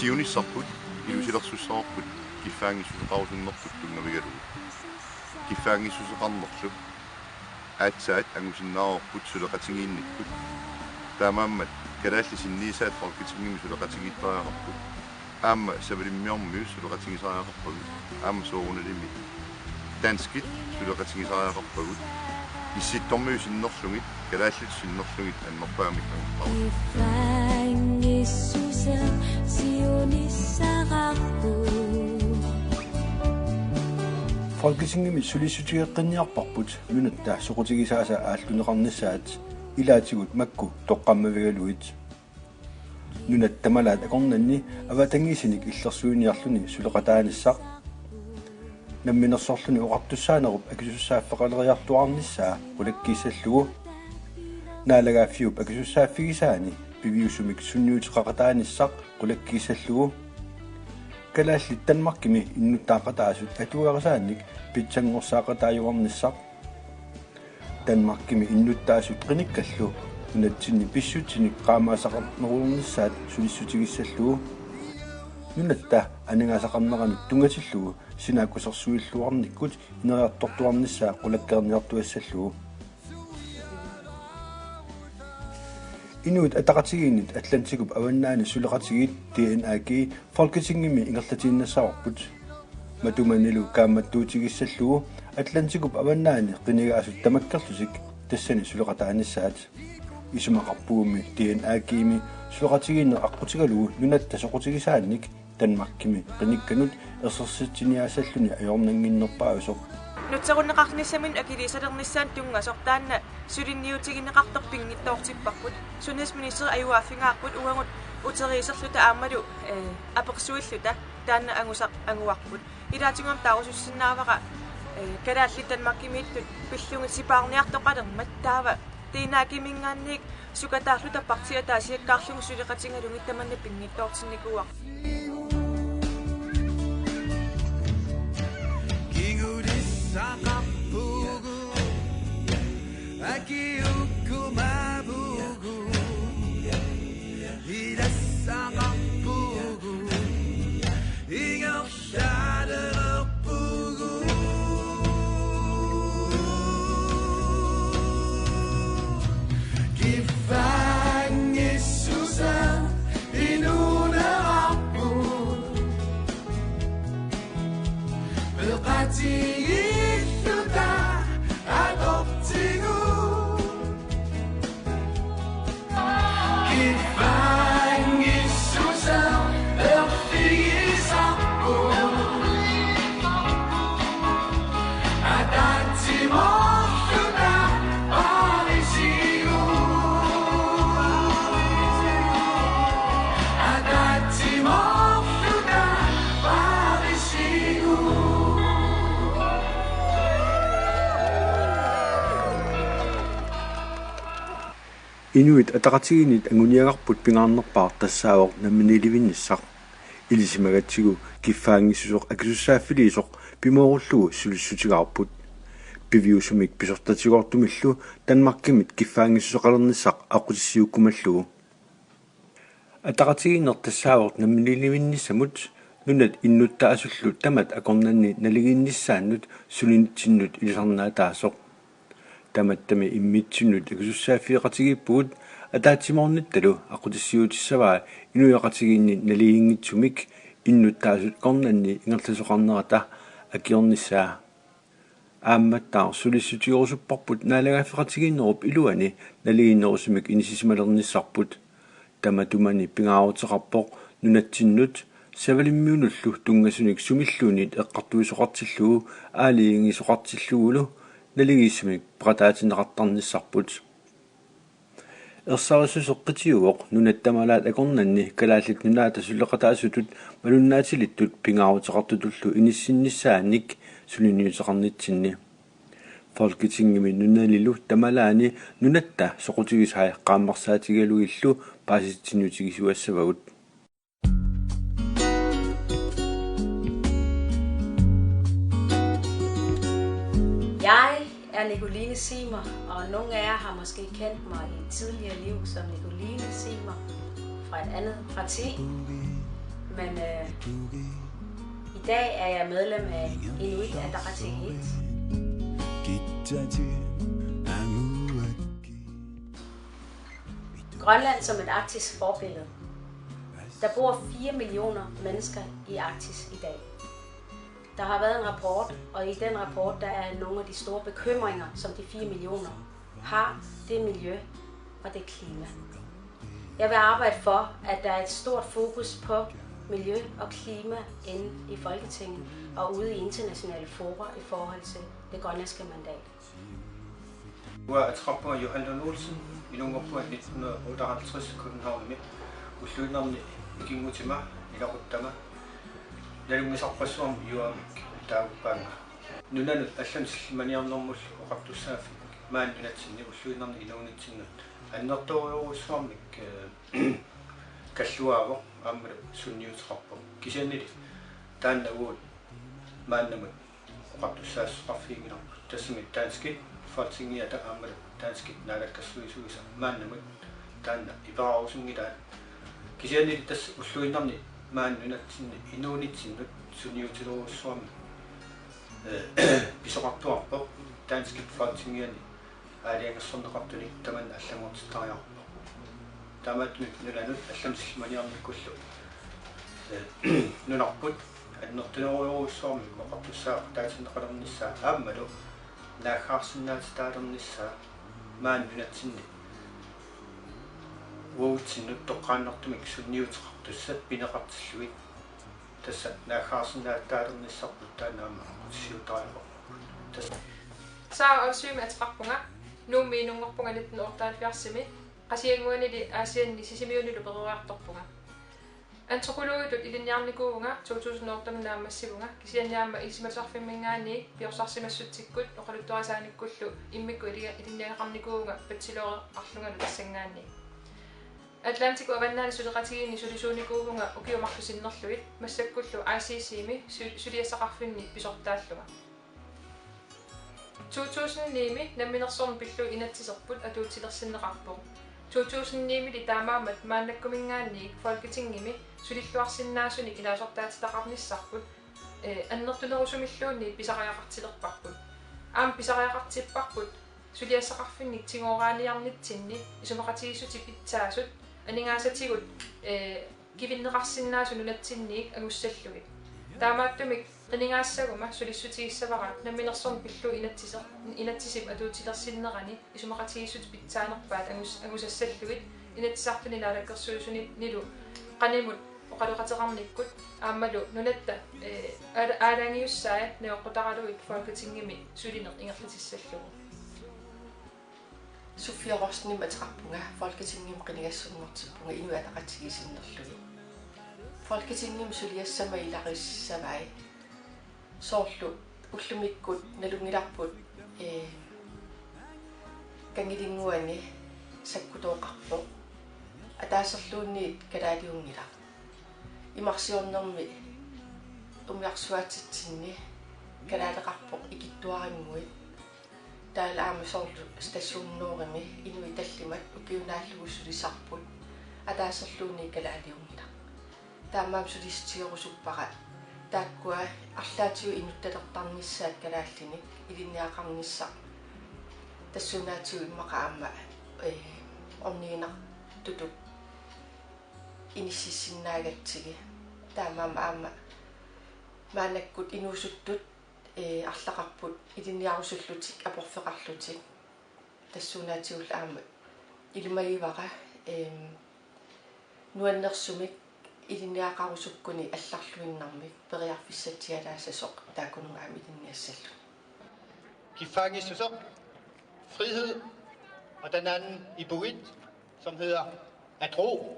kiunissarput ilusilersussaarput kiffaangissuseqarusunnertuttung navigalu kiffaangissuseqarnerluk aatsaat angusinnaarorput suleqatigiinnikkut taamaammat kalaallisinniisaat folketingimi suleqatigiittariaqarput aamma savalimmiormius suleqatigisariaqarpagut aamma soorunalimi danskit suleqatigisariaqarpagut issittormiusinnerlugit kalaallisinnerlugit annerpaamik Folketingimi sulisutigeqqinniarparput nunatta soqutigisaasa aalluneqarnissaat ilaatigut makku toqqammavigaluit nunat tamalaat akornanni avatangiisinik illersuiniarluni suleqataanissaq namminersorluni oqartussaanerup akisussaaffaqaleriartuarnissaa ulakkiissallugu naalagaaffiup akisussaaффигисаани piviusumik sunniutiqaqataanissaq qulakkiissallugu kalaallit Danmarkimi innuttaaqataasut atuuqarisaannik pitsangorsaaqataayuarnissaq Danmarkimi innuttaasut qinikkallu nunatsinni pissutinik qaamaasaqarneruurnissaat sulissutigissallugu nunatta anangaasaqarneranut tungatillugu sinaakkusersuilluarnikkut ineriartortuarnissaa qulakkeerniartuassallugu Inuit ataqatigiinnit Atlantikup avannaani suleqatigit DNAG Folketingimi ingerlatiinnassarput matumanilu kaammattuutigissallugu Atlantikup avannaani qinigaasut tamakkerlusik tassani suleqataanissaat isumaqarpuumi DNAGimi suleqatigiinner aqqutigalugu nunatta soqutigisaannik Danmarkimi qinikkanut ersersittiniaassalluni ajornanginnerpaavisoq Nutserunneqarnissamin akiliisalernissaan tungasortaanna sulinniutiginneqartorpinngittoortipparput sundhedsminister ajuaaffingaarput uangut uteriiserluta aammalu apersuilluta taanna anguarput ilaatungam taarusussinnaavaqa kalaallit Danmarkimiittut pillungit sipaarniartoqalermat taava tiinaakimingaanniik sukataarluta partia taasiakkaarlungu suliqatingalungit tamanna pinngittoortinnikuaq Inuit ataqatigiinnit anguniagarput pingaarnerpaar tassaawoq namminilivinnissaq ilisimagatsigu kiffaangissusoq akisussaaffiliisoq pimoorullugu sulissutigaarput piviusumik pisortatigortumillu Danmarkimit kiffaangissusoqalernissaq aqutissiukkumallugu ataqatigiinner tassaawoq namminilivinnissamut nunat innuttaasullu tamat akornanni naligiinnissaannut sulinittinnut ilisarnaataasoq tamattami immitsinnut ikusussaaffиеqatigippugut ataatsimornittalu aqutissiutissavaa inuiaqatigiinni naliingitsumik innuttaasut qornanni ingerlasoqarnerata akiornissaa aammattaa sulissutiorusupparput naalagaaffiqatigiinnerup iluani naligiinnerusumik inisisimalernissarput tamatumani pingaaruteqarpoq nunatsinnut savalimmiunullu tungasunik sumilluunit eqqartuisoqartillugu aaliingisoqartillugulu naligiisumik prataatineqartarnissarput ersarisuseqqitiuoq nunattamalaat akornanni kalaallit nunaata sulleqataasutut malunnaatilittut pingaaruteqartutullu inissinnissaannik suliniuteqarnitsinni Folketingimi nunalilu tamalaani nunatta soqutigisaai qaammarsaatigalugillu paasitsinnutigisuassavagut Jeg er Nicoline Simer, og nogle af jer har måske kendt mig i et tidligere liv som Nicoline Simer fra et andet parti. men i dag er jeg medlem af Inuit Ataqatigiit. Grønland som et arktisk forbillede. Der bor 4 millioner mennesker i Arktis i dag. Der har været en rapport, og i den rapport der er nogle af de store bekymringer, som de 4 millioner har, det er miljø og det er klima. Jeg vil arbejde for, at der er et stort fokus på miljø og klima inde i Folketinget og ude i internationale fora i forhold til det grønlandske mandat. Jeg er Johan Lund Olsen i nogle år på 1958 i København med. Og slutnavnet gik mod til mig, i dag der mig. Jeg er så præsom jo der bang. Nu når jeg synes man er normal og ret usaf. Man er til niveau slutnavnet i nogle til. Når der er som ikke kasuaver om sunniu trapper. Kisene det. Dan der var man er med ret usaf trafikken. Det som et dansk Folketinget er der med dansk nærkasuisuisa man er med dan i brausen i dag. Kisene det der slutnavnet man er til i nogle til sunniu til og som bisoraktor på dansk Folketinget er det som der godt det der man er sammen til der der med nu der nu er som man er med kultur nu nok på at når det er som og du så der er sådan der om nissa amado der har sådan at starte om nissa man er til hvor til nu der kan nok det ikke så nyt det sæt binder ret slut det sæt der har sådan at starte om nissa på der nærmere syv dage så også med trappunger nu med nogle punge 1978 med Asienguan i det Asien i Sisimioni det berører trappunger antropologi i den hjerne gåunger 2008 med massivunger kisien hjemme i simasarfimingani biosarsimassuttikkut og qaluttuasaanikullu immikkuiliga i den hjerne gåunger bettilore arlunga tassangani Atlantic og vannaani suliqatigiini sulisuuni gåunger og kiumartusinnerluit massakkullu ICC-mi suliassaqarfinni pisortaallunga 2009 намминерсорн пиллу инатсисерпут атуутилерсиннеқарпо 2009 ли таамаамат мааннаккумингаанниик Folketingimi сулиллуарсиннаасуни илаасортаатитақарниссарпут аннертунерусумиллуунни писариақартилерпарпут аам писариақартиппарпут сулиассақарфинник тигорааниарнитсинни исумақатигиссути питсаасут анингаасатигут кивиннеқарсиннаасу нунатсинниик агуссаллугит таамааттумик qiningaassaguma sulissutigissavarat namminersorn pillu inatsisip atuutilersinnerani isumaqatigissut pitsaanerpaat angusassalluit inatsisartuni laalakkersuusuni nilu qanimut oqaluqateqarnikkut aammalu nunatta aalaangiussaai neoqqutaraluit Folketingimi sulineq ingerlitissallugu Sofia Rosni matrappunga Folketingim qinigassunnertippunga inuataqatigisinnerlugi Folketingim suliassama ilarissavai soorlu ullumikkut nalungilarput kangilinguani sakkutoqarpo ataaserluunniit kalaaliungila imarsiornermi umiarsuatitsinni kalaaleqarpoq ikittuarimmuit taalaama soorlu stationnoorimi inuitallimat ukiunaallugusulisarput ataaserluunni kalaaliungila taamaam sulistiorusuppaqa taakkua arlaatiu inuttalertarnissaat kalaallinik ilinniaqarnissa tassunaatiu immaqaamma orniineq tutut inississinnaagatigi taamaama aamma maanakkut inuusuttut арлақарпут илинниарусуллутик апорфеқарлутик тассунаатигул аама илимагиваqa нуаннерсумик илинниақарусуккуни алларлуиннармик периарфиссатиалаасасоқ таакунунгаами илинниассаллу Gifangissusoq frihed og den anden inuit som hedder at ro